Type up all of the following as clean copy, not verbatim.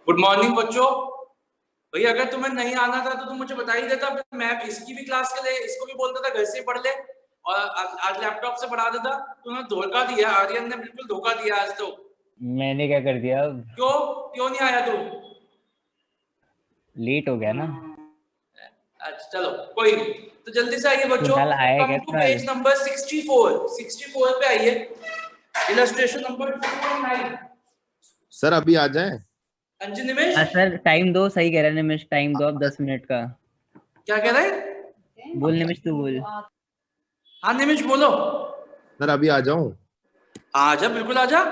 Good morning बच्चों। भैया अगर तुम्हें नहीं आना था तो तुम मुझे बता ही देता, फिर मैं इसकी भी क्लास के लिए इसको भी बोलता था घर से पढ़ ले और आज लैपटॉप से पढ़ा देता। तूने धोखा दिया, आर्यन ने बिल्कुल धोखा दिया आज तो। मैंने क्या कर दिया? क्यों क्यों नहीं आया तू? लेट हो गया ना। अच्छा चलो कोई नहीं, तो जल्दी से आइए तो बच्चों। कल आए कम क्या टू कल? पेज नंबर 64 पे आइए। Illustration number 2.9। सर अभी आ जाए? हाँ जी निमेश। हाँ सर, टाइम दो। सही कह रहे हैं निमिष, टाइम दो अब 10 मिनट का। क्या कह रहे? बोल निमिष, तू बोल। हाँ निमेश बोलो। सर अभी आ जाऊं? आजा, बिल्कुल आजा।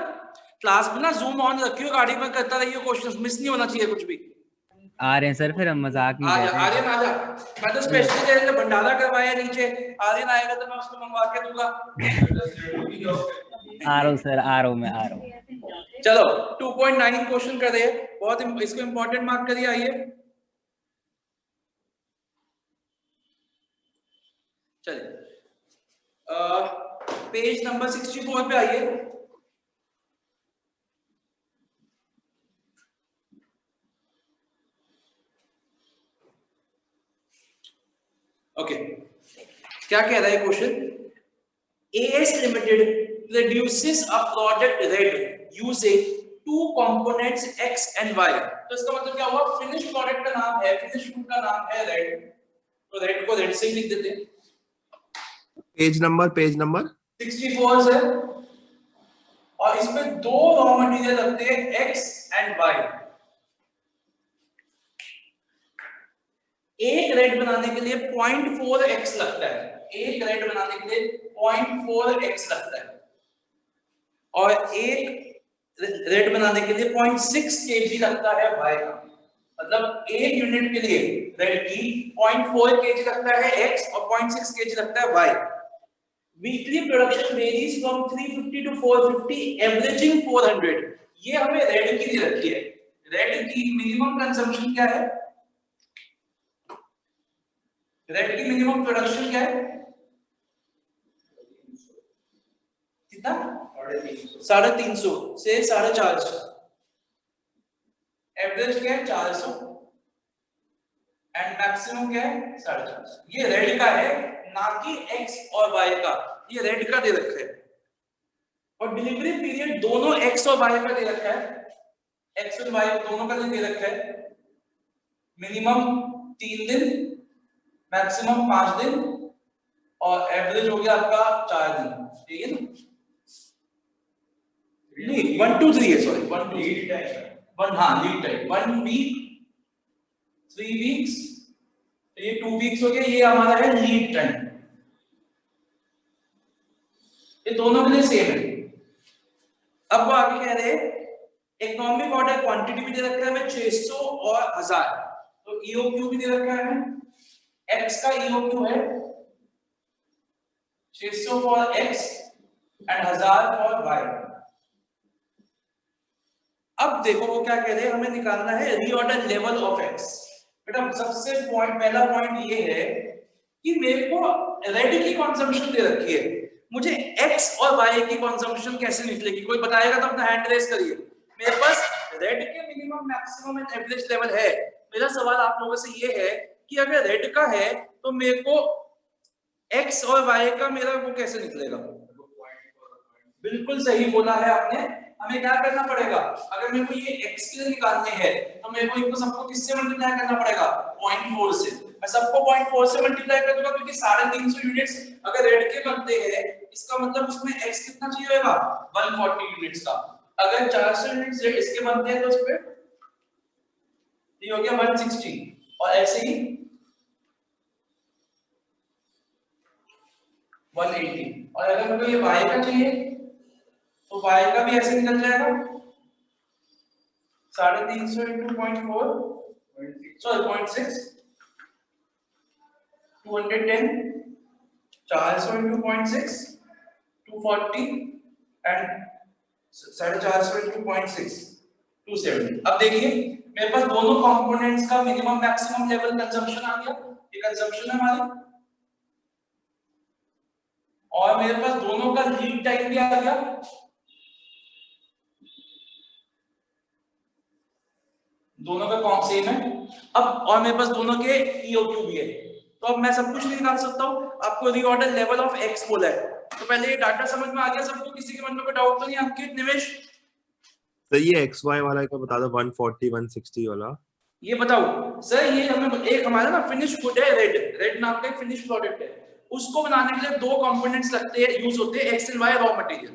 क्लास में ना जूम ऑन रखियो, गाड़ी में करता रहिए, क्वेश्चंस मिस नहीं होना चाहिए कुछ भी। आ रहे हैं सर, फिर हम मजाक नहीं आजा कर रहे। आर्यन आजा। मैं तो स्पेशली तेरे लिए भंडारा करवाया नीचे। आर्यन आएगा तो मैं उसको मंगवा के दूंगा। आ रहा हूँ सर, आ रहा हूँ, मैं आ रहा हूँ। चलो 2.9 क्वेश्चन कर रहे हैं, बहुत इसको इंपॉर्टेंट मार्क करिए। आइए चलिए पेज नंबर 64 पे आइए। ओके, क्या कह रहा है question? AS Limited produces a product red using two components X and Y। तो इसका मतलब क्या हुआ? फिनिश प्रोडक्ट का नाम है, फिनिश गुड का नाम है रेड, तो रेड को रेड से ही लिख देते हैं। पेज नंबर 64 है और इसमें दो रॉ मटेरियल लगते हैं X एंड Y। एक रेड बनाने के लिए 0.4x लगता है, एक रेड बनाने के लिए 0.4x लगता है, और एक रेड बनाने के लिए 0.6 kg लगता है Y का। मतलब एक यूनिट के लिए रेड की 0.4 kg लगता है X और 0.6 kg लगता है Y। Weekly production varies from 350 to 450, averaging 400। ये हमें रेड की दे रखी है। रेड की मिनिमम कंजम्पशन क्या है? रेड की मिनिमम प्रोडक्शन क्या है? कितना? 350 से 450। एवरेज क्या है? 400 एंड मैक्सिमम क्या है? 450। ये रेड का है, ना कि एक्स और वाई का। ये रेड का दे रखा है और डिलीवरी पीरियड दोनों एक्स और वाई का दे रखा है, एक्स और वाई दोनों का दे रखा है। मिनिमम 3 दिन, मैक्सिमम 5 दिन और एवरेज हो गया आपका 4 दिन। ठीक है ना? नहीं 1 2 3 है, सॉरी 1 2 लीड टाइम, हाँ लीड टाइम 1 वीक 3 वीक्स, ये 2 वीक्स हो गया। ये हमारा है लीड टाइम, ये दोनों के लिए सेम है। अब वो आगे कह रहे हैं इकोनॉमिक ऑर्डर क्वांटिटी भी दे रखा है हमें 600 और 1000। तो ईओक्यू भी दे रखा है हमें, एक्स का ईओक्यू है 600 for X and 1000 for Y. अब देखो वो क्या कह रहे हैं, हमें निकालना है रीऑर्डर लेवल ऑफ एक्स। बेटा सबसे पहला पॉइंट ये है कि मेरे को रेड की कंजम्पशन दे रखी है, मुझे एक्स और वाई की कंजम्पशन कैसे निकलेगी? कोई बताएगा तो अपना हैंड रेज करिए। मेरे पास रेड के minimum maximum and average level है। मेरा सवाल आप लोगों से ये है कि अगर रेड का है तो मेरे को एक्स और वाई का मेरा वो कैसे निकलेगा? बिल्कुल सही बोला है आपने। हमें क्या करना पड़ेगा? अगर मेरे को ये x के लिए निकालने हैं तो मेरे को इनको सबको किससे मल्टीप्लाई करना पड़ेगा? 0.4 से। मैं सबको 0.4 से मल्टीप्लाई कर दूंगा क्योंकि 350 यूनिट्स अगर रेड के बनते हैं, इसका मतलब उसमें x कितना चाहिए होगा? 140 यूनिट्स का। अगर 400 यूनिट्स इसके बनते हैं तो उस पे ये हो गया 160 और ऐसे ही 180। और अगर मेरे को ये y का चाहिए तो y का भी ऐसे निकल जाएगा 350 into 0.4, sorry 0.6, 210, 400 into 0.6, 240 and 450 into 0.6, 270। अब देखिए मेरे पास दोनों कंपोनेंट्स का मिनिमम मैक्सिमम लेवल कंजम्पशन आ गया, ये कंजम्पशन है हमारी, और मेरे पास दोनों का लीड टाइम भी आ गया। दोनों का कॉम सेम है। अब और मेरे पास दोनों के EOQ भी है, तो अब मैं सब कुछ निकाल सकता हूँ। आपको रीऑर्डर लेवल ऑफ x बोला है, तो पहले ये डाटा समझ में आ गया सबको? किसी के मन में कोई डाउट तो नहीं आपके? निवेश सर ये XY वाला का बता दो, 140 160 वाला। ये बताओ सर, ये हमें एक हमारा ना फिनिश गुड है, रेड नाम का एक फिनिश प्रोडक्ट है, उसको बनाने के लिए 2 कंपोनेंट्स लगते हैं, यूज होते हैं, X and Y raw material.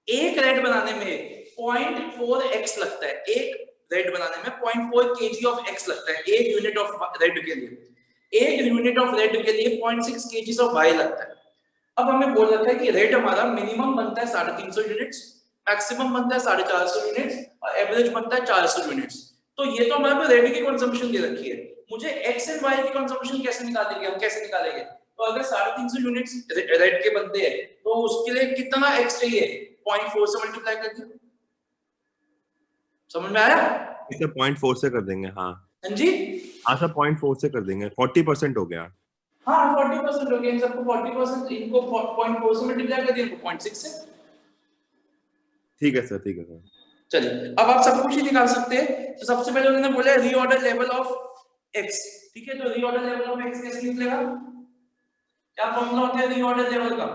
एक रेड बनाने में 0.4x लगता है, एक रेड बनाने में 0.4 kg ऑफ x लगता है, एक यूनिट ऑफ रेड के लिए। एक यूनिट ऑफ रेड के लिए 0.6 kg ऑफ y लगता है। अब हमें बोल रखा है कि रेड हमारा मिनिमम बनता है 350 यूनिट्स, मैक्सिमम बनता है 450 यूनिट्स और एवरेज बनता है 400 यूनिट्स। तो ये तो हमारे पास रेड की कंजम्पशन दे रखी है, मुझे एक्स एंड वाई की कंजम्पशन कैसे निकालेंगे? हम कैसे निकालेंगे? तो अगर 350 यूनिट्स रेड के बनते हैं तो उसके लिए कितना एक्स चाहिए? 0.4 से मल्टीप्लाई कर दिया। समझ में आया? इसे 0.4 से कर देंगे। हाँ हाँ जी, हाँ सर 0.4 से कर देंगे, 40% हो गया। हाँ 40% हो गया, इन सबको 40%, इनको 0.4 से मल्टीप्लाई कर दिया, इनको 0.6 से। ठीक है सर, ठीक है सर। चलिए अब आप सब कुछ ही निकाल सकते हैं। तो सबसे पहले उन्होंने बोला रीऑर्डर लेवल ऑफ x, ठीक है, तो रीऑर्डर लेवल ऑफ x कैसे निकलेगा? क्या फॉर्मूला होता है रीऑर्डर लेवल का?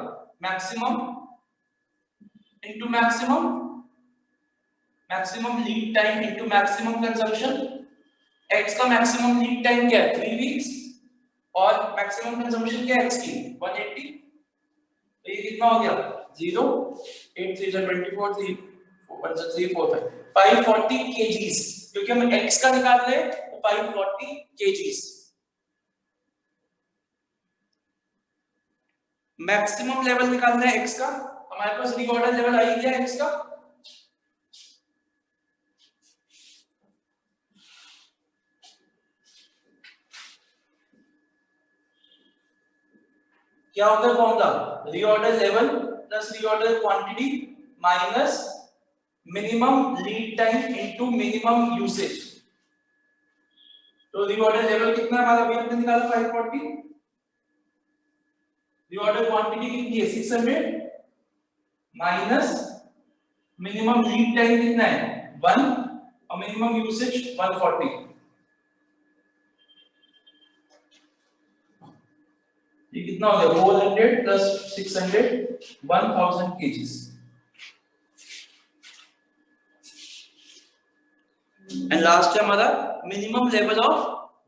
Maximum into maximum, maximum lead time into maximum consumption. x का मैक्सिमम लीड टाइम क्या है? 3 वीक्स, और मैक्सिमम कंजम्पशन क्या है x की? 180। तो ये कितना हो गया? 0 8 3 24 3 540 kgs, क्योंकि हम x का निकाल रहे हैं तो 540 kgs। मैक्सिमम लेवल निकालना है x का, हमारे पास रीऑर्डर लेवल आ ही गया x का। क्या होता है formula? Reorder level plus reorder quantity minus minimum lead time into minimum usage. तो रीऑर्डर लेवल कितना है हमारा? अभी हमने निकाला 540, रीऑर्डर क्वांटिटी कितनी है? 600 माइनस मिनिमम लीड टाइम कितना है? 1 और मिनिमम यूसेज 140। ये कितना हो गया? 400 प्लस 600 1000 kgs। एंड लास्ट है हमारा मिनिमम लेवल ऑफ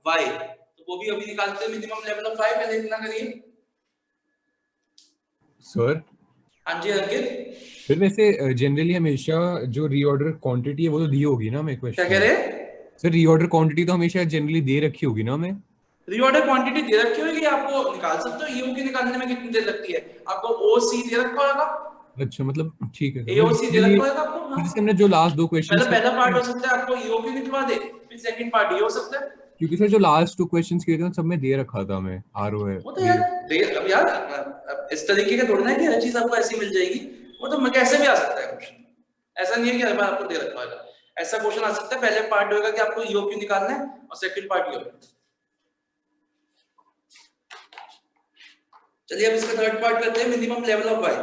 y, तो वो भी अभी निकालते हैं। मिनिमम लेवल ऑफ y पहले इतना करिए सर। हाँ जी अंकित। फिर वैसे जनरली हमेशा जो रीऑर्डर क्वांटिटी है वो तो दी होगी ना हमें? क्या क्वेश्चन कह रहे? सर रीऑर्डर क्वांटिटी तो हमेशा जनरली दे रखी होगी ना हमें? रीऑर्डर क्वांटिटी दे रखी होगी, आपको निकाल सकते हो। ईओ की निकालने में कितनी देर लगती है? आपको ओसी दे रखा होगा, अच्छा, मतलब ठीक है। एओसी दे रखा होगा आपको। हाँ। जैसे हमने जो लास्ट 2 क्वेश्चंस मतलब पहला पार्ट हो सकता है आपको ईओ की निकलवा दे, फिर सेकंड पार्ट ये हो सकता है। क्योंकि सर जो लास्ट 2 क्वेश्चंस किए थे सब में दे रखा था हमें आरओ है। वो तो यार अब यार अब इस तरीके का थोड़ा ना कि हर चीज आपको ऐसी मिल जाएगी, वो तो कैसे भी आ सकता है क्वेश्चन। ऐसा नहीं है कि हर बार आपको दे रखा होगा। ऐसा क्वेश्चन आ सकता है पहले पार्ट होगा कि आपको ईओ क्यू निकालना है और सेकंड पार्ट ये होगा। चलिए अब इसका थर्ड पार्ट करते हैं, मिनिमम लेवल ऑफ वाई।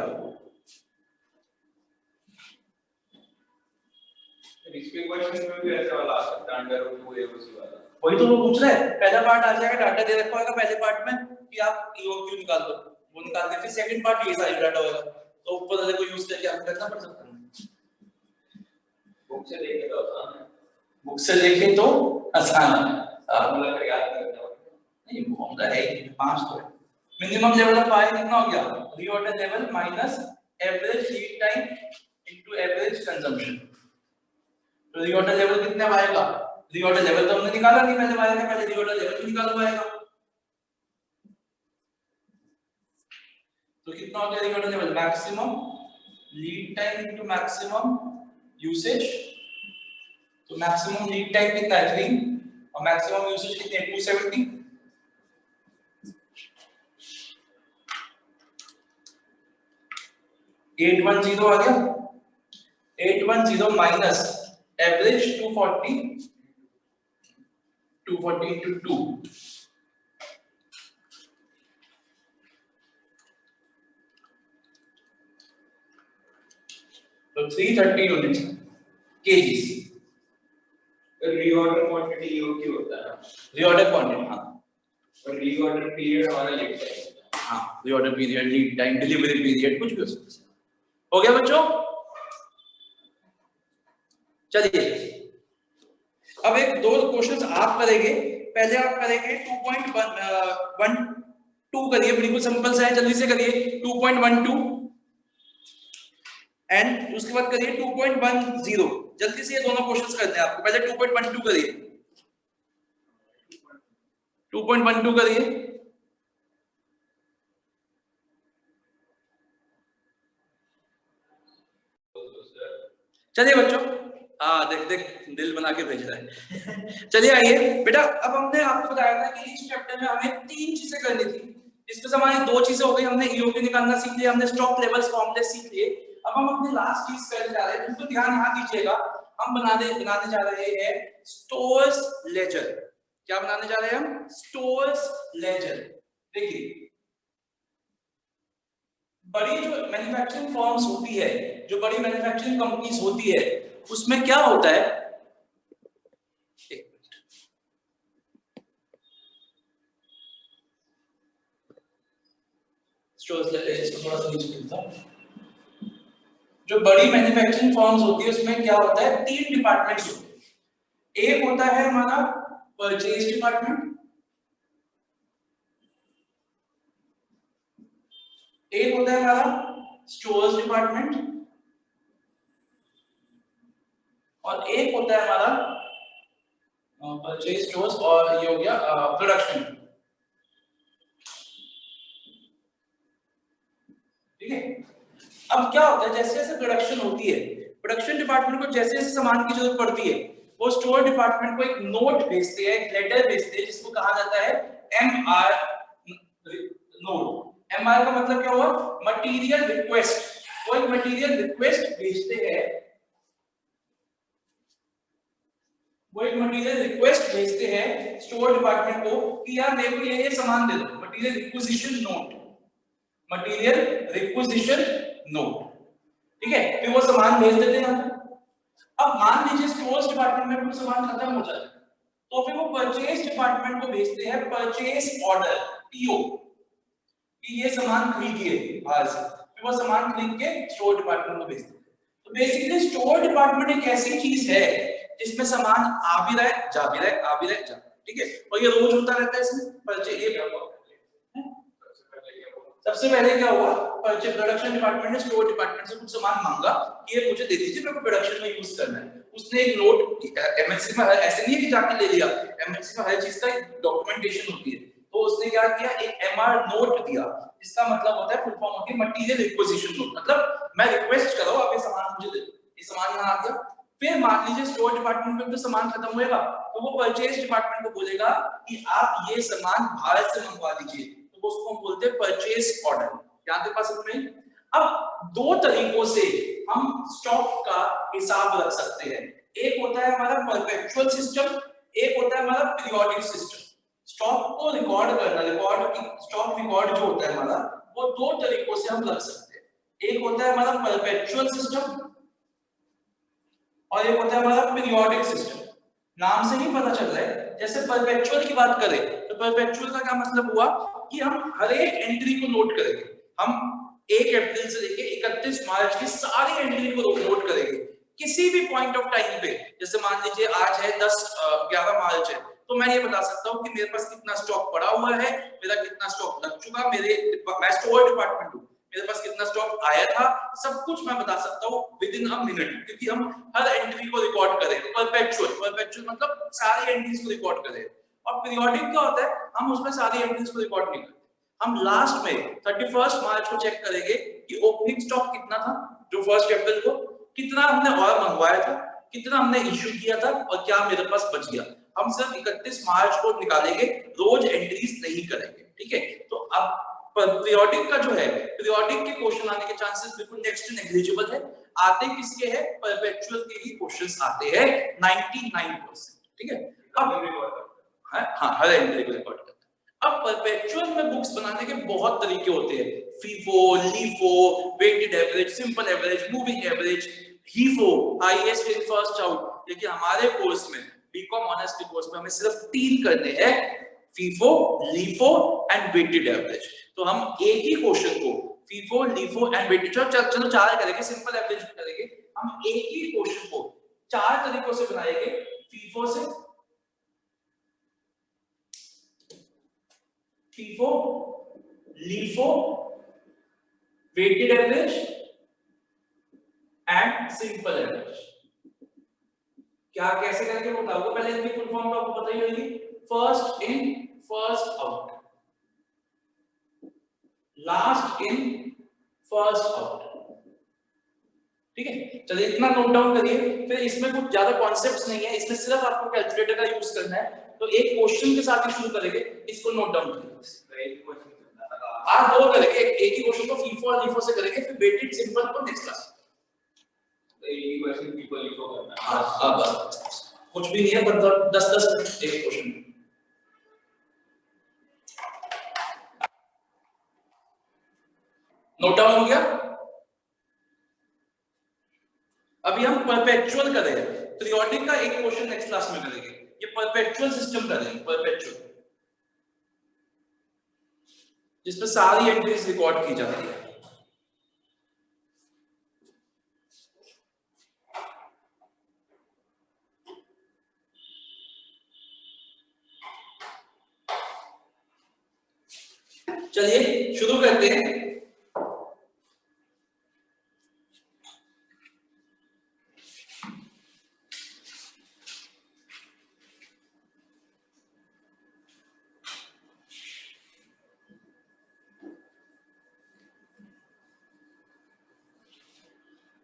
इसके क्वेश्चन में भी ऐसा वाला आ सकता है, अंडर रूट 2 एओसी वाला। वही तो वो पूछ रहा है, पहला पार्ट आ जाएगा, डाटा दे रखा होगा पहले पार्ट में कि आप ईओक्यू निकाल दो, वो निकाल दे, फिर सेकंड पार्ट ये सारी डाटा होगा, तो ऊपर वाले को यूज करके आपको करना पड़ सकता है। बुक से देखे तो आसान है, बुक से देखे तो आसान है, फॉर्मूला का याद करना होगा। नहीं वो फॉर्मूला है 5 तो है। मिनिमम लेवल ऑफ वाई कितना हो गया? Reorder level minus average lead time into average consumption. तो रीऑर्डर लेवल कितना आएगा? रीऑर्डर लेवल तो हमने निकाला नहीं पहले वाले का, पहले रीऑर्डर लेवल भी निकालना पड़ेगा। तो कितना हो गया reorder level? Maximum lead time into maximum usage. तो मैक्सिमम लीड टाइम कितना है? 3 और मैक्सिमम यूसेज कितने हैं? 270। 810 आ गया। 810 माइनस एवरेज 240 into 2, तो 330 units kgs। Reorder quantity EOQ होता है, रीऑर्डर क्वांटिटी, हाँ और रीऑर्डर पीरियड हमारा लीड टाइम, हाँ reorder period, lead time, delivery period, कुछ भी हो सकता है। हो गया बच्चों? चलिए अब एक दो क्वेश्चंस आप करेंगे। पहले आप करेंगे 2.12 करिए, बिल्कुल सिंपल सा है, जल्दी से करिए 2.12 एंड उसके बाद करिए 2.10। जल्दी से ये दोनों क्वेश्चंस करने हैं आपको। पहले 2.12 करिए, 2.12 करिए। चलिए बच्चों, हाँ देख देख दिल बना के भेज रहा है। चलिए आइए बेटा, अब हमने आपको बताया था कि इस चैप्टर में हमें 3 चीजें करनी थी। इसमें से हमारी 2 चीजें हो गई, हमने ईओपी निकालना सीख लिया, हमने स्टॉक लेवल्स फॉर्मूले सीख लिए। अब हम अपनी लास्ट चीज करने जा रहे हैं, बिल्कुल ध्यान यहाँ दीजिएगा। हम बनाने जा रहे हैं स्टोर्स लेजर। क्या बनाने जा रहे हैं हम? Stores ledger. देखिए बड़ी जो मैन्युफैक्चरिंग फर्म्स होती है, जो बड़ी मैन्युफैक्चरिंग कंपनीज होती है, उसमें क्या होता है, जो बड़ी मैन्युफैक्चरिंग फर्म्स होती है उसमें क्या होता है, 3 डिपार्टमेंट्स होते हैं। एक होता है हमारा परचेज डिपार्टमेंट, एक होता है हमारा स्टोर्स डिपार्टमेंट, और एक होता है हमारा परचेज स्टोर्स, और ये हो गया प्रोडक्शन। ठीक है, अब क्या होता है, जैसे जैसे प्रोडक्शन होती है, प्रोडक्शन डिपार्टमेंट को जैसे जैसे सामान की जरूरत पड़ती है, वो स्टोर डिपार्टमेंट को एक नोट भेजते हैं, एक लेटर भेजते हैं, जिसको कहा जाता है एमआर नोट। एमआर का मतलब क्या हुआ? Material request. वो एक मटेरियल रिक्वेस्ट भेजते हैं, वो एक मटेरियल रिक्वेस्ट भेजते हैं स्टोर डिपार्टमेंट को कि यार मेरे को ये सामान दे दो, material requisition note, material requisition note. ठीक है, फिर वो सामान भेज देते हैं। अब मान लीजिए स्टोर्स डिपार्टमेंट में सामान खत्म हो जाए, तो फिर वो परचेज डिपार्टमेंट को भेजते हैं परचेज ऑर्डर, पीओ, कि ये सामान खरीदिए बाहर से। फिर वो सामान खरीद के स्टोर डिपार्टमेंट को भेजते हैं। तो बेसिकली स्टोर डिपार्टमेंट एक ऐसी चीज है जिसमें सामान आ भी रहा है, जा भी रहा है, आ भी रहा है, जा। ठीक है, और ये रोज होता रहता है इसमें। परचेज सबसे पहले क्या हुआ, प्रोडक्शन डिपार्टमेंट ने स्टोर डिपार्टमेंट से कुछ सामान मांगा कि ये मुझे दे दीजिए, मेरे को प्रोडक्शन में यूज करना है। उसने एक नोट, एमएनसी में ऐसे नहीं है कि जाके ले लिया, एमएनसी में हर चीज का एक डॉक्यूमेंटेशन होती है, तो उसने क्या किया, एक एमआर नोट दिया, जिसका मतलब होता है, फुल फॉर्म होती है मटेरियल रिक्विजिशन नोट। मतलब मैं रिक्वेस्ट कर रहा हूं आप ये सामान मुझे दे दो, ये सामान यहाँ आ गया। फिर मान लीजिए स्टोर डिपार्टमेंट में तो सामान खत्म होएगा, तो वो परचेज डिपार्टमेंट को बोलेगा कि आप ये सामान भारत से मंगवा दीजिए, तो उसको हम बोलते हैं परचेज ऑर्डर। यहाँ के पास में अब 2 तरीकों से हम स्टॉक का हिसाब रख सकते हैं। एक होता है हमारा परपेचुअल सिस्टम, एक होता है हमारा पीरियोडिक सिस्टम। स्टॉक को रिकॉर्ड करना, स्टॉक रिकॉर्ड जो होता है हमारा, वो 2 तरीकों से हम रख सकते हैं। एक होता है हमारा परपेचुअल सिस्टम और एक होता है हमारा पीरियोडिक सिस्टम। नाम से ही पता चल रहा है, जैसे परपेचुअल की बात करें तो परपेचुअल का क्या मतलब हुआ कि हम हर एक एंट्री को नोट करेंगे। हम 1 अप्रैल से लेके 31 मार्च की सारी एंट्री को नोट करेंगे किसी भी पॉइंट ऑफ टाइम पे। जैसे मान लीजिए आज है 11 मार्च है, तो मैं ये बता सकता हूँ कि मेरे पास कितना स्टॉक पड़ा हुआ है, मेरा कितना स्टॉक लग चुका, मैं स्टोर डिपार्टमेंट हूँ, मेरे पास कितना स्टॉक आया था, सब कुछ मैं बता सकता हूँ विद इन अ मिनट, क्योंकि हम हर एंट्री को रिकॉर्ड करें। परपेचुअल मतलब सारी एंट्रीज को रिकॉर्ड करें। और पीरियोडिक क्या होता है, हम उसमें सारी एंट्रीज को रिकॉर्ड नहीं करते, हम लास्ट में 31 मार्च को चेक करेंगे कि ओपनिंग स्टॉक कितना था, जो 1 अप्रैल को, कितना हमने और मंगवाया था, कितना हमने इश्यू किया था, और क्या मेरे पास बच गया। हम सिर्फ 31 मार्च को निकालेंगे, रोज एंट्रीज नहीं करेंगे। ठीक है, तो अब पीरियोडिक का जो है, पीरियोडिक के क्वेश्चन आने के चांसेस बिल्कुल नेक्स्ट टू नेग्लिजिबल है। आते किसके हैं, परपेचुअल के ही क्वेश्चंस आते हैं 99%। ठीक है, अब हाँ हर एंट्री को रिकॉर्ड करता है। अब परपेचुअल में बुक्स बनाने के बहुत तरीके होते हैं, FIFO, LIFO, weighted average, simple average, moving average, HIFO, highest in first out. लेकिन हमारे कोर्स में उसमें हमें सिर्फ 3 करने हैं, FIFO, LIFO and weighted average. तो हम एक ही क्वेश्चन को फीफो, लीफो एंड वेटेड, चलो 4 करेंगे, सिंपल एवरेज करेंगे। हम एक ही क्वेश्चन को 4 तरीकों से बनाएंगे, फीफो से, FIFO, LIFO, weighted average and simple average. क्या कैसे करेंगे बताओ, पहले इनकी फुल फॉर्म तो आपको पता ही होगी, first in first out, last in first out, ठीक है। चलिए इतना नोट डाउन करिए, फिर इसमें कुछ ज्यादा कॉन्सेप्ट्स नहीं है, इसमें सिर्फ आपको कैलकुलेटर का यूज करना है। तो एक क्वेश्चन के साथ ही शुरू करेंगे, इसको नोट डाउन करिए। आप 2 करेंगे, एक ही क्वेश्चन को फीफो और लीफो से करेंगे, फिर वेटेड, सिंपल को नेक्स्ट क्लास। कुछ भी नहीं है, मतलब 10-10 मिनट एक क्वेश्चन। नोट डाउन हो गया। अभी हम परपेचुअल करेंगे, पीरियोडिक का एक क्वेश्चन नेक्स्ट क्लास में करेंगे। ये परपेचुअल सिस्टम करेंगे, परपेचुअल, जिसमें सारी एंट्रीज रिकॉर्ड की जाती है। चलिए शुरू करते हैं।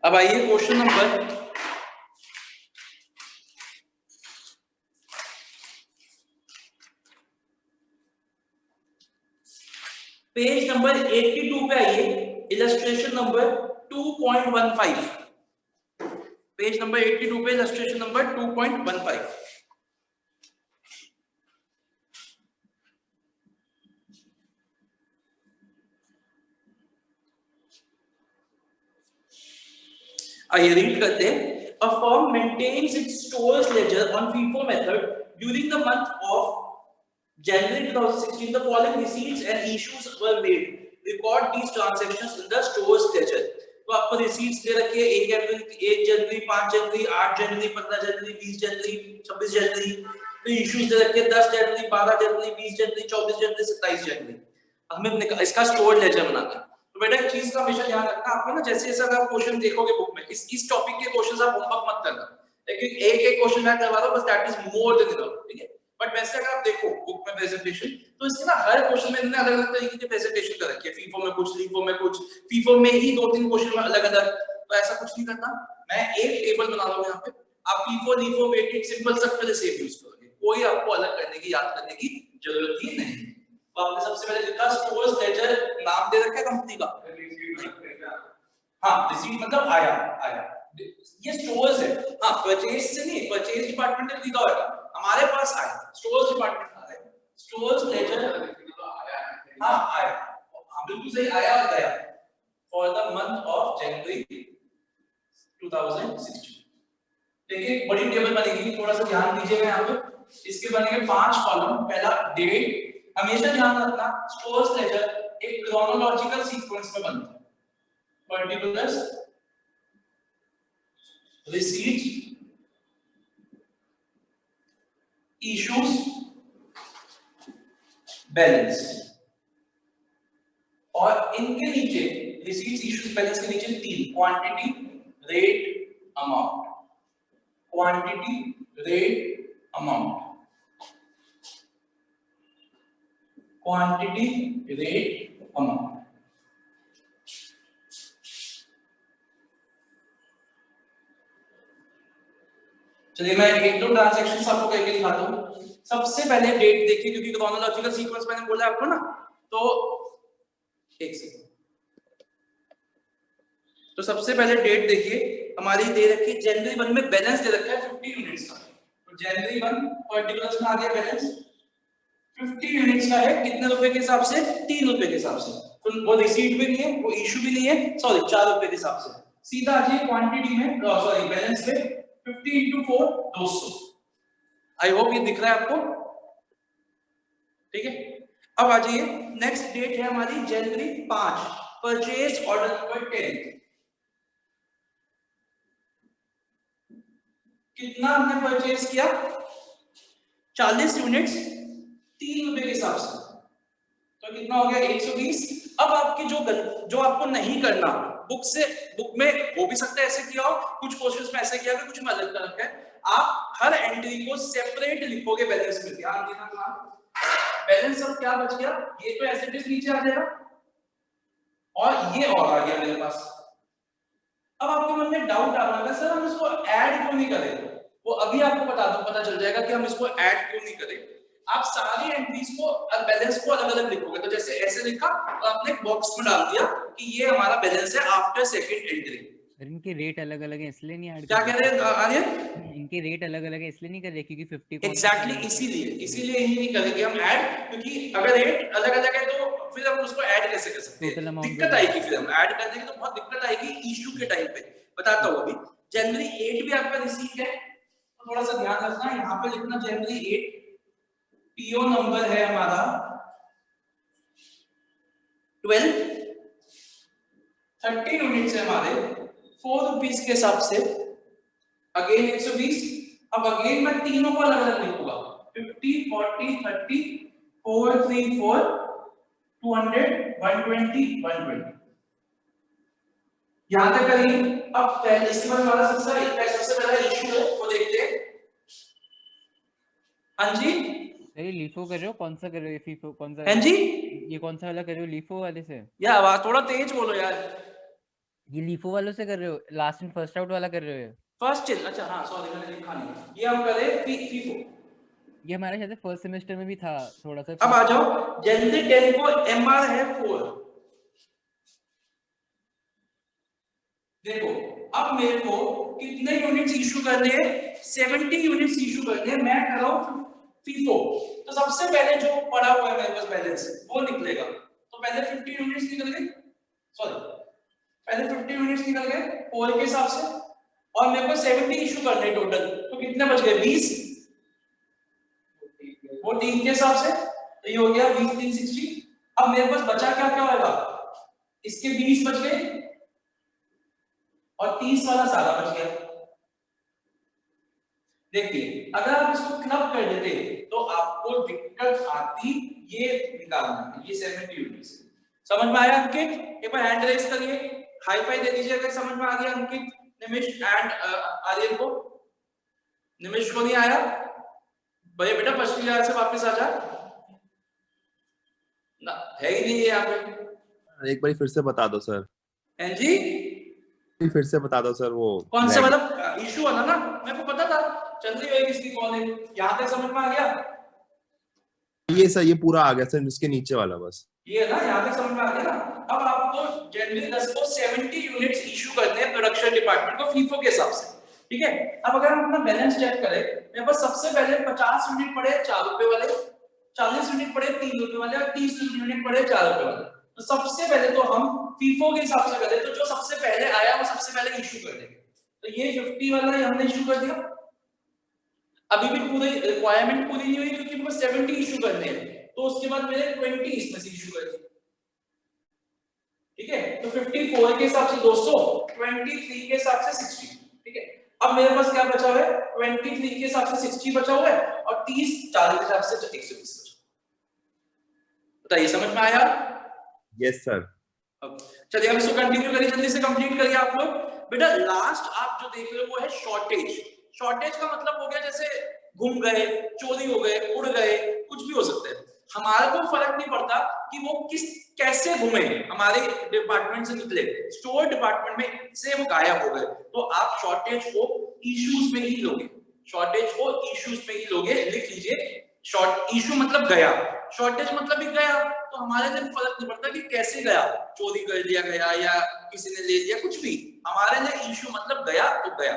अब आइए क्वेश्चन नंबर पेज नंबर 82 पे आइए, इलस्ट्रेशन नंबर 2.15, पेज नंबर 82 पे इलस्ट्रेशन नंबर 2.15। आइए रीड करते हैं। A firm maintains its stores ledger on FIFO method during the month of January 2016. The following receipts and issues were made. Record these transactions in the stores ledger. तो आपको receipts दे रखी है 1 जनवरी, 5 जनवरी, 8 जनवरी, 15 जनवरी, 20 जनवरी, 26 जनवरी। तो issues they रखे हैं 10 जनवरी, 12 जनवरी, 20 जनवरी, 24 जनवरी, 27 जनवरी। हमें इसका store laser बनाना है। तो बेटा एक चीज का हमेशा ध्यान रखना, आपको ना जैसे जैसे आप क्वेश्चन देखोगे बुक में, इस टॉपिक के क्वेश्चंस आप होमवर्क मत करना, लेकिन एक क्वेश्चन मैं करवा रहा हूं, बस that is more than enough, ठीक है। बट वैसे अगर आप देखो बुक में प्रेजेंटेशन, तो इसके ना हर क्वेश्चन में इन्होंने अलग अलग तरीके की प्रेजेंटेशन कर रखी है, फीफो में कुछ, लीफो में कुछ, फीफो में ही 2-3 क्वेश्चन में अलग अलग। तो ऐसा कुछ नहीं करना, मैं एक टेबल बना रहा हूं यहाँ पे, आप फीफो, लीफो, वेटेड, सिंपल सब पहले सेम यूज करोगे, कोई आपको अलग करने की, याद करने की जरूरत ही नहीं। तो आपने सबसे पहले लिखा स्टोर्स लेजर, नाम दे रखा है कंपनी का, हाँ रिसीट मतलब आया, ये स्टोर्स है। हाँ परचेज से नहीं, परचेज डिपार्टमेंट में लिखा होगा, हमारे पास आया स्टोर्स डिपार्टमेंट आ रहा है, स्टोर्स लेजर हाँ आया, हाँ बिल्कुल सही, आया और गया for the month of January 2016। देखिए बड़ी टेबल बनेगी, थोड़ा सा ध्यान दीजिएगा यहाँ पे। इसके बनेंगे 5 कॉलम। पहला डेट, हमेशा ध्यान रखना स्टोर्स लेजर एक क्रोनोलॉजिकल सीक्वेंस में बनता है, पर्टिकुलर्स, receipts, issues, balance, और इनके नीचे receipts, issues, balance के नीचे 3, quantity, rate, amount, quantity, rate, amount, quantity, rate, amount. चलिए मैं 1-2 ट्रांजैक्शंस आपको करके दिखाता हूं। सबसे पहले डेट देखिए, क्योंकि क्रोनोलॉजिकल सीक्वेंस मैंने बोला आपको ना, तो एक सेकंड। तो सबसे पहले डेट देखिए, हमारी दे रखी है जनवरी 1 में बैलेंस दे रखा है 50 यूनिट्स का। तो जनवरी 1 पर्टिकुलर्स में आ गया बैलेंस 50 यूनिट्स का है, कितने रुपए के हिसाब से? 3 रुपए के हिसाब से। तो वो रिसीट भी नहीं है, वो इशू भी नहीं है, सॉरी 4 रुपए के हिसाब से। सीधा आ जाइए क्वांटिटी में, सॉरी बैलेंस में 50 into 4 200। आई होप ये दिख रहा है आपको, ठीक है। अब आ जाइए, नेक्स्ट डेट है हमारी जनवरी 5, परचेज ऑर्डर नंबर 10। कितना हमने परचेज किया? 40 यूनिट्स 3 रुपए के हिसाब से, तो कितना हो गया? 120। अब आपकी जो आपको नहीं करना, बुक में हो भी सकता है ऐसे किया हो, कुछ क्वेश्चंस में ऐसे किया है, कुछ में अलग तरह है। आप हर एंट्री को सेपरेट लिखोगे बैलेंस में। ध्यान देना, बैलेंस अब क्या बच गया? ये तो एज इट इज नीचे आ जाएगा और ये और आ गया मेरे पास। अब आपके मन में डाउट आ रहा है, सर हम इसको ऐड क्यों नहीं करें? वो अभी आपको पता चल जाएगा कि हम इसको ऐड क्यों नहीं करें। आप सारी एंट्रीज को, बैलेंस को अलग अलग लिखोगे। तो जैसे ऐसे लिखा और आपने बॉक्स में डाल दिया कि ये हमारा बैलेंस है आफ्टर सेकंड एंट्री। इनके रेट अलग अलग है इसलिए नहीं ऐड। क्या कह रहे हैं आर्यन? इनके रेट अलग अलग है इसलिए नहीं कर रहे क्योंकि 50 एग्जैक्टली इसीलिए ही नहीं करेंगे हम ऐड, क्योंकि अगर रेट अलग अलग है तो फिर हम उसको ऐड कैसे कर सकते हैं? दिक्कत आएगी, फिर हम ऐड कर देंगे तो बहुत दिक्कत आएगी इशू के टाइम पे। बताता हूँ अभी। जनवरी 8 भी आपका रिसीट है, तो थोड़ा सा ध्यान रखना, यहाँ पे लिखना जनवरी 8। पीओ नंबर है हमारा 12, 30 यूनिट्स है हमारे 4 रुपीस के हिसाब से, अगेन 120। अब अगेन मैं तीनों को अलग अलग लिखूंगा, 50, 40, 30, 4, 3, 4, 200, 120, 120। यहां तक करिए। अब पहले इसके बाद हमारा सबसे पहला इशू है, वो देखते हैं। हाँ जी, ये लीफो कर रहे हो? कौन सा कर रहे हो? फीफो कौन सा? हाँ जी, ये कौन सा वाला कर रहे हो? लीफो वाले से? यार आवाज थोड़ा तेज बोलो यार। ये लीफो वालों से कर रहे हो? लास्ट एंड फर्स्ट आउट वाला कर रहे हो? फर्स्ट इन, अच्छा हाँ सॉरी मैंने लिखा नहीं। ये हम करें फीफो। ये हमारे शायद फर्स्ट सेमेस्टर में भी था थोड़ा सा। अब आ जाओ, जनवरी 10 को एमआर है 4। देखो अब मेरे को कितने यूनिट्स इशू करने हैं? 70 यूनिट्स इशू करने हैं। मैं कर रहा हूं फीफो, तो सबसे पहले जो पड़ा हुआ है मेरे पास बैलेंस वो निकलेगा। तो पहले 50 यूनिट्स निकल गए, सॉरी पहले 50 यूनिट्स निकल गए 4 के हिसाब से, और मेरे को 70 इशू करने टोटल। तो कितने बच गए? 20। वो 3 के हिसाब से, तो ये हो गया 20, 3, 60। अब मेरे पास बचा क्या क्या होगा? इसके 20 बच गए और 30 वाला सारा बच गया। देखिए अगर आप इसको क्लब कर देते तो आपको दिक्कत आती ये निकालना, ये 70 यूनिट्स। समझ में आया अंकित? एक बार हैंड रेज करिए, हाई फाई दे दीजिए अगर समझ में आ गया अंकित, निमिष एंड आर्यन को। निमिष को नहीं आया? भैया बेटा पश्चिमी बिहार से वापस आ जा ना, है ही नहीं यहाँ पे। एक बार फिर से बता दो सर। हैं जी, फिर से बता दो सर। वो कौन सा मतलब इशू वाला ना? मेरे को पता था चल रही है किसकी कॉल है। यहाँ तक समझ में आ गया? ये सर ये पूरा आ गया सर, इसके नीचे वाला बस ये है ना, यहाँ तक समझ में आ गया ना? अब आपको जनवरी 10 को 70 यूनिट्स इशू करने हैं प्रोडक्शन डिपार्टमेंट को फीफो के हिसाब से, ठीक है। अब अगर हम अपना बैलेंस चेक करें, मेरे पास सबसे पहले 50 यूनिट पड़े 4 रुपए वाले, 40 यूनिट पड़े 3 रुपए वाले और 30 यूनिट पड़े 4 रुपए वाले। तो सबसे पहले तो हम फीफो के हिसाब से करें, तो जो सबसे पहले आया वो सबसे पहले इशू कर देंगे। तो ये 50 वाला ये हमने इशू कर दिया। अभी भी पूरी रिक्वायरमेंट पूरी नहीं हुई क्योंकि मेरे को 70 इशू करने हैं, तो उसके बाद मैंने 20 इसमें से इशू कर दिए, ठीक है। तो 54 के हिसाब से 200, 23 के हिसाब से 60, ठीक है। अब मेरे पास क्या बचा हुआ है? 23 के हिसाब से 60 बचा हुआ है और 30 40 के हिसाब से 120 बचा। बताइए समझ में आया? Yes sir. चलिए हम इसको कंटिन्यू करिए, जल्दी से कंप्लीट करिए आप लोग। बेटा लास्ट आप जो देख रहे हो वो है शॉर्टेज। शॉर्टेज का मतलब हो गया जैसे घूम गए, चोरी हो गए, उड़ गए, कुछ भी हो सकते हैं। हमारे को फर्क नहीं पड़ता कि वो कैसे घूमे, हमारे डिपार्टमेंट से निकले, स्टोर डिपार्टमेंट में से वो गायब हो गए, तो आप शॉर्टेज को इश्यूज में ही लोगे। शॉर्टेज को इश्यूज में ही लोगे, लिख लीजिए। शॉर्ट इशू मतलब गया, शॉर्टेज मतलब भी गया। तो हमारे लिए फर्क नहीं पड़ता कि कैसे गया, चोरी कर लिया गया या किसी ने ले लिया, कुछ भी। हमारे लिए इशू मतलब गया तो गया,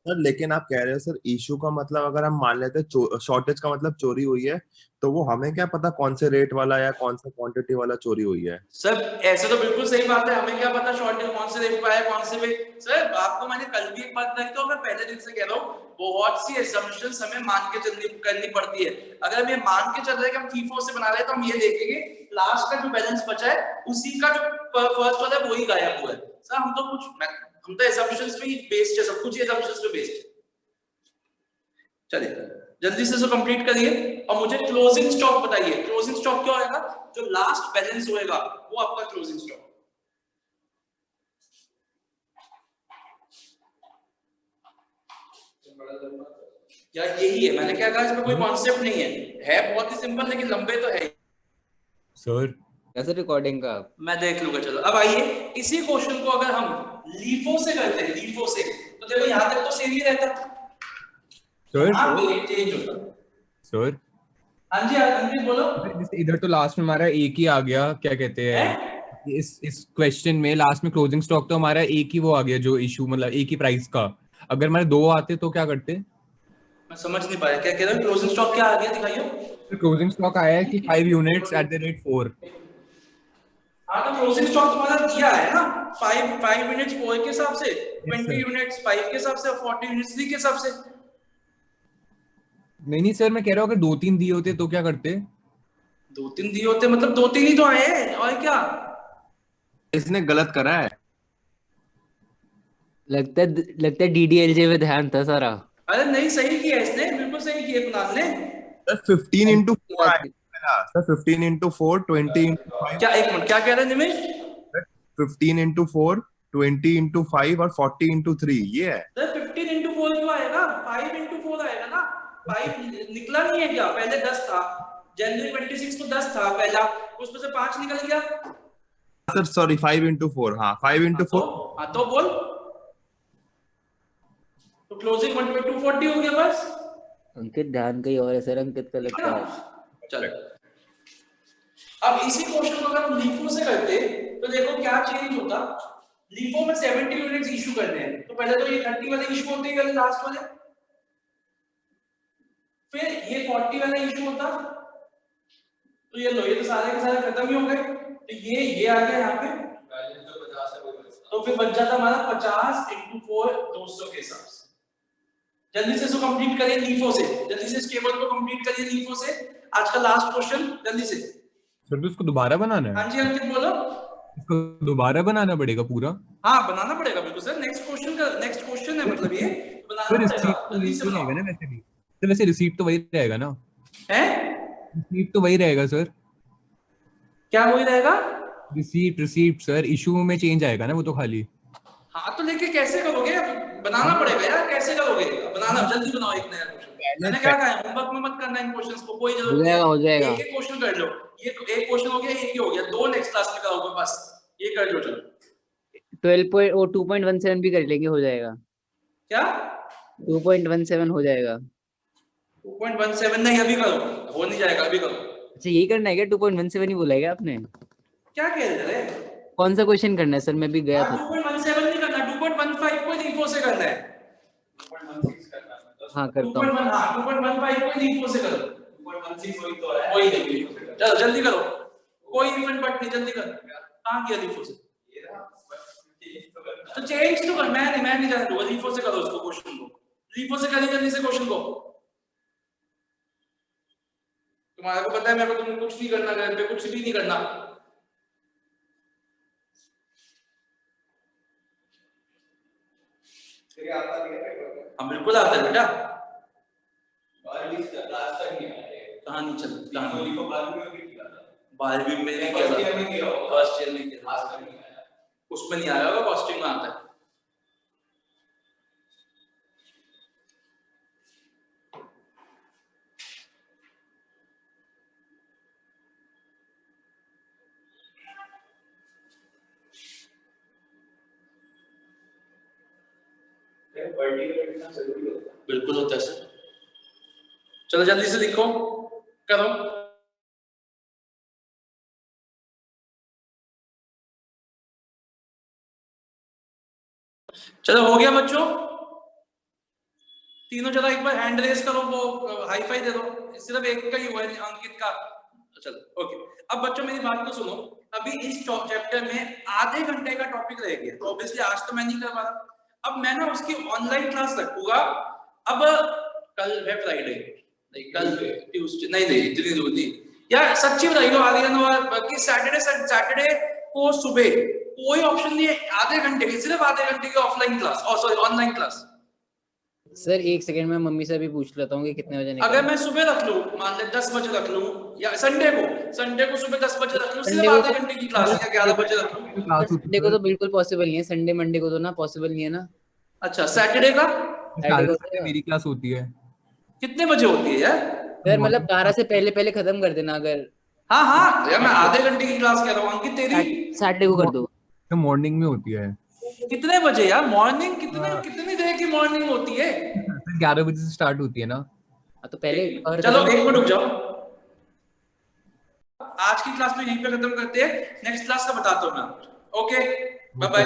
सर लेकिन आप कह रहे हो सर इशू का मतलब अगर हम मान लेते हैं शॉर्टेज का मतलब चोरी हुई है, तो वो हमें क्या पता कौन से रेट वाला या कौन सा क्वांटिटी वाला चोरी हुई है। सर ऐसे तो बिल्कुल सही बात है, हमें क्या पता शॉर्टेज कौन से रेट पे है कौन से पे। सर आपको मैंने कल भी एक बात कही, तो मैं पहले दिन से कह रहा हूँ बहुत सी assumptions हमें मान के चलनी करनी पड़ती है। अगर हम ये मान के चल रहे हैं कि हम फीफो से बना रहे हैं, तो हम ये देखेंगे लास्ट का जो बैलेंस बचा है उसी का जो फर्स्ट वाला है वही गायब हुआ है। सर हम तो assumptions पे ही बेस्ड है, सब कुछ ही assumptions पे बेस्ड है। चलिए जल्दी से कंप्लीट करिए और मुझे क्लोजिंग स्टॉक बताइए। क्लोजिंग स्टॉक क्या होगा? जो लास्ट बैलेंस होएगा वो आपका क्लोजिंग स्टॉक। यार यही है, मैंने क्या कहा, इसमें कोई कॉन्सेप्ट नहीं है बहुत ही सिंपल, लेकिन लंबे तो है। सर कैसे रिकॉर्डिंग का मैं देख लूंगा। चलो अब आइए, इसी क्वेश्चन को अगर हम लीफो से करते हैं, लीफो से, तो देखो यहां तक तो सेम ही रहता, सर हाँ चेंज होता। सर हाँ जी अंकित बोलो। जैसे इधर तो लास्ट में हमारा एक ही आ गया, क्या कहते है हैं, इस क्वेश्चन में लास्ट में क्लोजिंग स्टॉक तो हमारा एक ही वो आ गया जो इशू, मतलब एक ही प्राइस का। अगर हमारे दो आते तो क्या करते? मैं समझ नहीं पाया क्या कह रहे हो। क्लोजिंग स्टॉक क्या आ गया दिखाइए। क्लोजिंग स्टॉक आया है कि 5 यूनिट्स एट द रेट 4। हाँ तो क्लोजिंग स्टॉक तुम्हारा दिया है ना, 5 यूनिट्स 4 के हिसाब से, 20 यूनिट्स 5 के हिसाब से, 40 यूनिट्स 3 के हिसाब से। नहीं सर, मैं कह रहा हूँ अगर 2-3 दिए होते तो क्या करते? 2-3 दिए होते मतलब 2-3 ही तो आए हैं, और क्या। इसने गलत करा है। लगता है डीडीएलजे में ध्यान था सारा। अरे नहीं, सही किया इसने, बिल्कुल सही किया कुणाल ने। सर 15 इंटू की 4 बात आया मेरा। Sir 15 into 4 20 into 5। क्या, एक मिनट, क्या कह रहे हैं निमेश? 15 इंटू 4 20 इंटू 5 और 40 इंटू 3 ये है। सर 15 इंटू 4 क्यों आएगा? 5 इंटू 4 आएगा ना। 5 निकला नहीं है क्या? पहले 10 था, जनवरी 26 को 10 था पहला, उसमें से 5 निकल गया। सर सॉरी 5 इंटू 4, हाँ 5 इंटू 4। हाँ तो बोल, तो क्लोजिंग 240 हो गया बस। अंकित ध्यान कहीं और है सर, अंकित का लगता है। चलो अब इसी क्वेश्चन को अगर हम लीफो से करते तो देखो क्या चेंज होता। लीफो में 70 यूनिट्स इशू करने हैं, तो पहले तो ये 30 वाले इशू होते हैं लास्ट वाले, फिर ये 40 वाला इशू होता, तो ये लो, ये तो सारे के सारे खत्म ही हो गए, तो ये आ गया यहाँ पे, तो फिर बच जाता हमारा 50 इंटू 4 200 के हिसाब से। जल्दी से इसको कंप्लीट करिए लीफो से, जल्दी से इस टेबल को कंप्लीट करिए लीफो से। आज का लास्ट क्वेश्चन जल्दी से। सर तो इसको दोबारा बनाना है? हाँ जी अंकित बोलो। इसको दोबारा बनाना पड़ेगा पूरा? हाँ बनाना पड़ेगा बिल्कुल सर, नेक्स्ट क्वेश्चन है, मतलब ये बनाना सर पड़ेगा, रिसीट तो जल्दी वही से रहेगा ना बनाओ। वैसे भी? तो वैसे रिसीट तो वही रहेगा ना? हैं? रिसीट तो वही रहेगा सर। क्या वही रहेगा? रिसीट सर, इशू में चेंज आएगा ना वो तो खाली। हाँ तो लेके कैसे करोगे? बनाना पड़ेगा यार, कैसे करोगे? बनाना, जल्दी बनाओ एक नया क्वेश्चन। मैंने क्या कहा है, होमवर्क में मत करना इन क्वेश्चंस को, कोई जरूरत नहीं है, हो जाएगा। एक एक क्वेश्चन कर लो। ये तो एक क्वेश्चन हो गया, एक ही हो गया, 2 नेक्स्ट क्लास में करोगे बस, ये कर लो। चलो 12 और 2.17 भी कर लेंगे, हो जाएगा। क्या 2.17 हो जाएगा। 2.17 नहीं, अभी करो, हो नहीं जाएगा, अभी करो। अच्छा यही करना है क्या? 2.17 ही बोला है क्या आपने? क्या कह रहे थे? कौन सा क्वेश्चन करना है सर? मैं भी गया हाँ था। 2.17 नहीं करना, 2.15 को लीफो से करना है। हाँ करता हूँ। 2.1, हाँ 2.15 को लीफो से करो। 2.16 वही तो है, वही है। चलो जल्दी करो, कोई इवेंट बट नहीं, जल्दी कर। कहाँ किया लीफो से? तो चेंज तो कर, मैं नहीं जाना दूंगा, लीफो से करो उसको, क्वेश्चन को लीफो से करिए जल्दी से क्वेश्चन को। तुम्हारे को पता है मेरे को, तुम कुछ नहीं करना, घर पे कुछ भी नहीं करना। हम बिल्कुल आता है बेटा, कहाँ नहीं चल, 12वीं में नहीं किया, फर्स्ट ईयर में किया, उसमें नहीं आया होगा, कॉस्ट्यूम में आता है। बिल्कुल होता है सर। चलो जल्दी से लिखो, करो। चलो हो गया बच्चों, तीनों जरा एक बार हैंड रेस करो, वो हाई फाई दे दो। सिर्फ एक का ही हुआ है अंकित का। चलो ओके, अब बच्चों मेरी बात तो सुनो। अभी इस चैप्टर में आधे घंटे का टॉपिक रह गया, तो ऑब्वियसली आज तो मैं नहीं कर पा रहा, अब मैं ना उसकी ऑनलाइन क्लास रखूंगा। अब कल है फ्राइडे, नहीं कल ट्यूसडे, नहीं इतनी दूर नहीं यार, सच्ची बताइए आर्यन और बाकी सैटरडे को सुबह कोई ऑप्शन नहीं है आधे घंटे की, सिर्फ आधे घंटे की ऑफलाइन क्लास, और सॉरी ऑनलाइन क्लास। सर एक सेकंड में मम्मी से भी पूछ लेता हूँ कि कितने बजे निकलना। अगर मैं सुबह रख लूं, मान ले 10 बजे रख लूं, या संडे को सुबह 10 बजे रख लूं, सिर्फ आधे घंटे की क्लास, या 11 बजे रख लूं। संडे को तो बिल्कुल पॉसिबल नहीं है, संडे मंडे को तो ना पॉसिबल नहीं है ना। अच्छा सैटरडे का मेरी क्लास होती है। कितने बजे होती है यार? सर मतलब 12 से पहले खत्म कर देना अगर। हाँ यार, मैं आधे घंटे की क्लास कह रहा हूँ। अंकित तेरी सैटरडे को कर दो। तो मॉर्निंग में होती है। कितने बजे यार? मॉर्निंग कितनी देर की मॉर्निंग होती है? 11 बजे से स्टार्ट होती है ना। तो पहले चलो एक मिनट रुक जाओ, आज की क्लास में यहीं पे खत्म करते हैं, नेक्स्ट क्लास का बताता हूँ मैं। Okay bye bye.